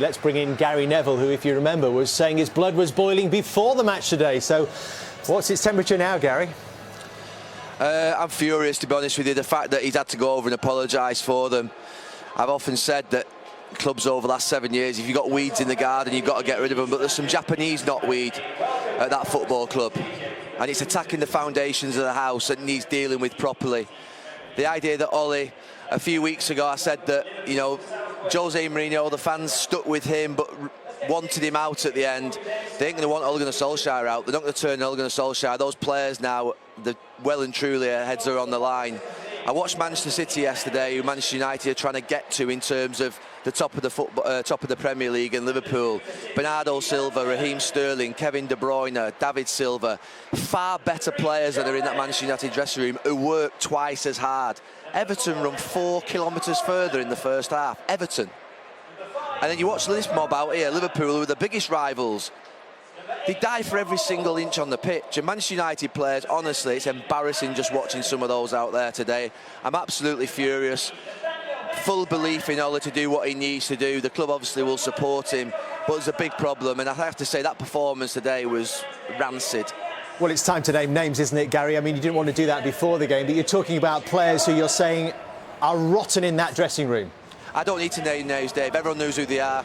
Let's bring in Gary Neville, who, if you remember, was saying his blood was boiling before the match today. So what's its temperature now, Gary? I'm furious, to be honest with you. The fact that he's had to go over and apologise for them. I've often said that clubs over the last 7 years, if you've got weeds in the garden, you've got to get rid of them. But there's some Japanese knotweed at that football club. And it's attacking the foundations of the house that needs dealing with properly. The idea that Ollie, a few weeks ago, I said that, you know, Jose Mourinho, the fans stuck with him but wanted him out at the end. They ain't going to want Ole Gunnar Solskjaer out. They're not going to turn Ole Gunnar Solskjaer. Those players now, well and truly, their heads are on the line. I watched Manchester City yesterday, who Manchester United are trying to get to in terms of the top of the top of the Premier League, and Liverpool. Bernardo Silva, Raheem Sterling, Kevin De Bruyne, David Silva, far better players than are in that Manchester United dressing room, who work twice as hard. Everton run 4 kilometres further in the first half. Everton. And then you watch this mob out here, Liverpool, who are the biggest rivals. They die for every single inch on the pitch. And Manchester United players, honestly, it's embarrassing just watching some of those out there today. I'm absolutely furious. Full belief in Ole to do what he needs to do. The club obviously will support him, but there's a big problem. And I have to say that performance today was rancid. Well, it's time to name names, isn't it, Gary? I mean, you didn't want to do that before the game, but you're talking about players who you're saying are rotten in that dressing room. I don't need to name names, Dave. Everyone knows who they are.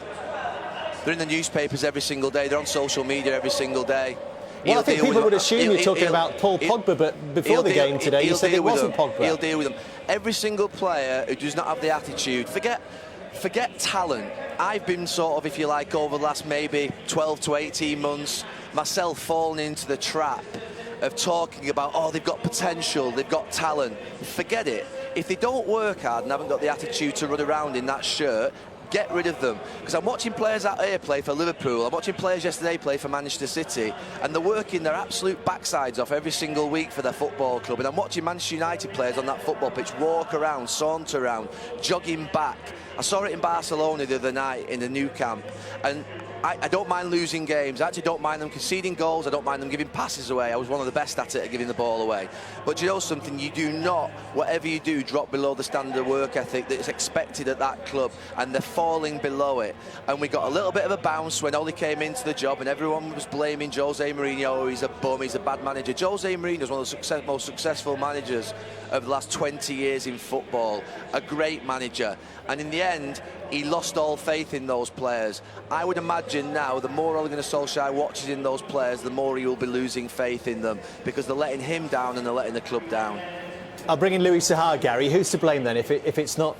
They're in the newspapers every single day. They're on social media every single day. Well, I think people would assume you're talking about Paul Pogba, but before the game today, you said it wasn't Pogba. He'll deal with them. Every single player who does not have the attitude, forget talent. I've been sort of, if you like, over the last maybe 12 to 18 months, myself falling into the trap of talking about, oh, they've got potential, they've got talent. Forget it. If they don't work hard and haven't got the attitude to run around in that shirt, get rid of them. Because I'm watching players out here play for Liverpool, I'm watching players yesterday play for Manchester City, and they're working their absolute backsides off every single week for their football club. And I'm watching Manchester United players on that football pitch walk around, saunter around, jogging back. I saw it in Barcelona the other night in the new camp, and I don't mind losing games. I actually don't mind them conceding goals. I don't mind them giving passes away. I was one of the best at it, at giving the ball away. But you know something? You do not, whatever you do, drop below the standard of work ethic that's expected at that club, and they're falling below it. And we got a little bit of a bounce when Ole came into the job, and everyone was blaming Jose Mourinho. He's a bum, he's a bad manager. Jose Mourinho is one of the most successful managers of the last 20 years in football. A great manager. And in the end, he lost all faith in those players. I would imagine now, the more Ole Gunnar Solskjaer watches in those players, the more he will be losing faith in them, because they're letting him down and they're letting the club down. I'll bring in Louis Sahar, Gary. Who's to blame then if it's not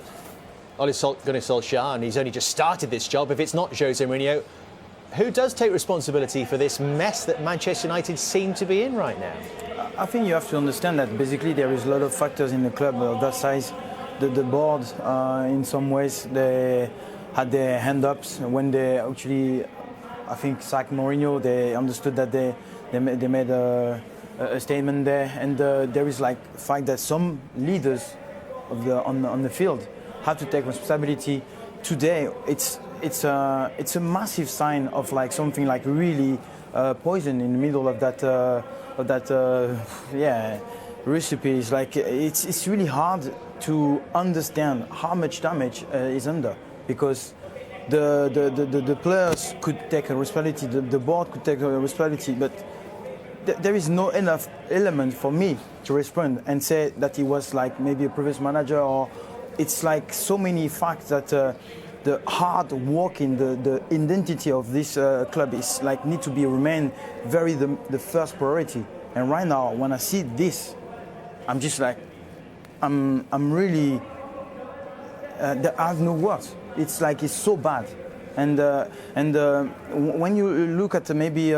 Ole Gunnar Solskjaer, and he's only just started this job? If it's not Jose Mourinho, who does take responsibility for this mess that Manchester United seem to be in right now? I think you have to understand that basically there is a lot of factors in the club of that size. The board, in some ways, they had their hand-ups when they actually, I think, sacked Mourinho. They understood that they made a statement there, and there is like the fact that some leaders on the field have to take responsibility. Today, it's a massive sign of like something like really poison in the middle of that recipe. Is like it's really hard to understand how much damage is under, because the players could take a responsibility, the board could take a responsibility, but there is no enough element for me to respond and say that he was like maybe a previous manager, or it's like so many facts that the hard working, the identity of this club is like need to be remain very the first priority. And right now, when I see this, I'm just like, I'm really, I have no words. It's like, it's so bad. And when you look at maybe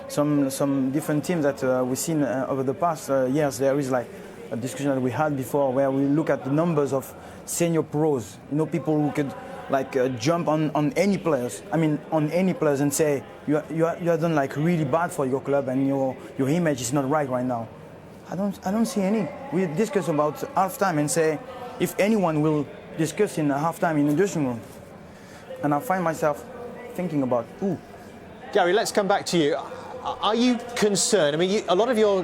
some different teams that we've seen over the past years, there is like a discussion that we had before where we look at the numbers of senior pros, you know, people who could like jump on any players. I mean, on any players and say, you are done like really bad for your club and your image is not right now. I don't see any. We discuss about halftime and say, if anyone will discuss in halftime in the dressing room, and I find myself thinking about, ooh. Gary, let's come back to you. Are you concerned? I mean, a lot of your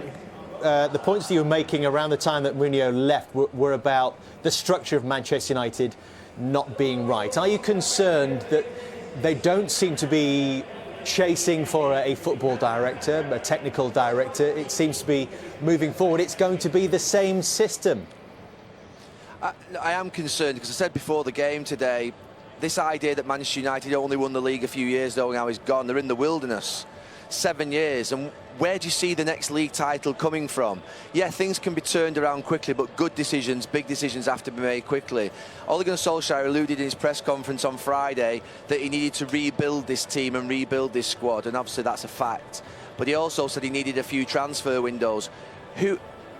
the points that you were making around the time that Mourinho left were about the structure of Manchester United not being right. Are you concerned that They don't seem to be chasing for a football director, a technical director. It seems to be moving forward. It's going to be the same system. I am concerned because I said before the game today, this idea that Manchester United only won the league a few years ago now is gone. They're in the wilderness. 7 years, and where do you see the next league title coming from? Yeah, things can be turned around quickly, but good decisions, big decisions have to be made quickly. Ole Gunnar Solskjaer alluded in his press conference on Friday that he needed to rebuild this team and rebuild this squad, and obviously that's a fact. But he also said he needed a few transfer windows.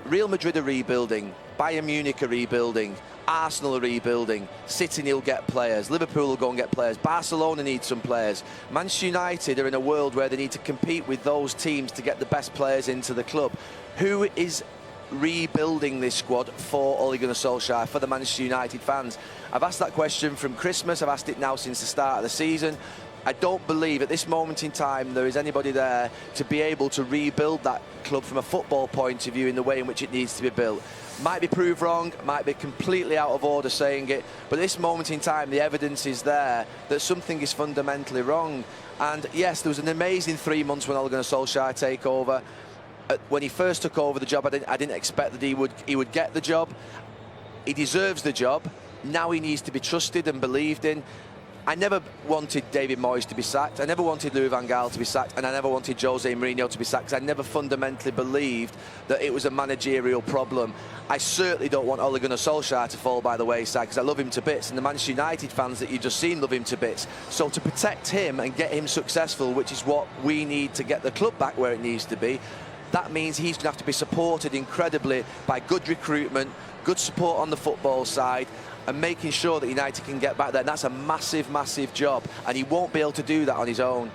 Real Madrid are rebuilding, Bayern Munich are rebuilding, Arsenal are rebuilding, City will get players, Liverpool will go and get players, Barcelona needs some players. Manchester United are in a world where they need to compete with those teams to get the best players into the club. Who is rebuilding this squad for Ole Gunnar Solskjaer, for the Manchester United fans? I've asked that question from Christmas, I've asked it now since the start of the season. I don't believe at this moment in time there is anybody there to be able to rebuild that club from a football point of view in the way in which it needs to be built. Might be proved wrong, might be completely out of order saying it, but at this moment in time the evidence is there that something is fundamentally wrong. And yes, there was an amazing 3 months when Ole Gunnar Solskjaer take over. When he first took over the job, I didn't expect that he would get the job. He deserves the job. Now he needs to be trusted and believed in. I never wanted David Moyes to be sacked, I never wanted Louis van Gaal to be sacked, and I never wanted Jose Mourinho to be sacked, because I never fundamentally believed that it was a managerial problem. I certainly don't want Ole Gunnar Solskjaer to fall by the wayside, because I love him to bits, and the Manchester United fans that you've just seen love him to bits. So to protect him and get him successful, which is what we need to get the club back where it needs to be, that means he's going to have to be supported incredibly by good recruitment, good support on the football side, and making sure that United can get back there. And that's a massive, massive job, and he won't be able to do that on his own.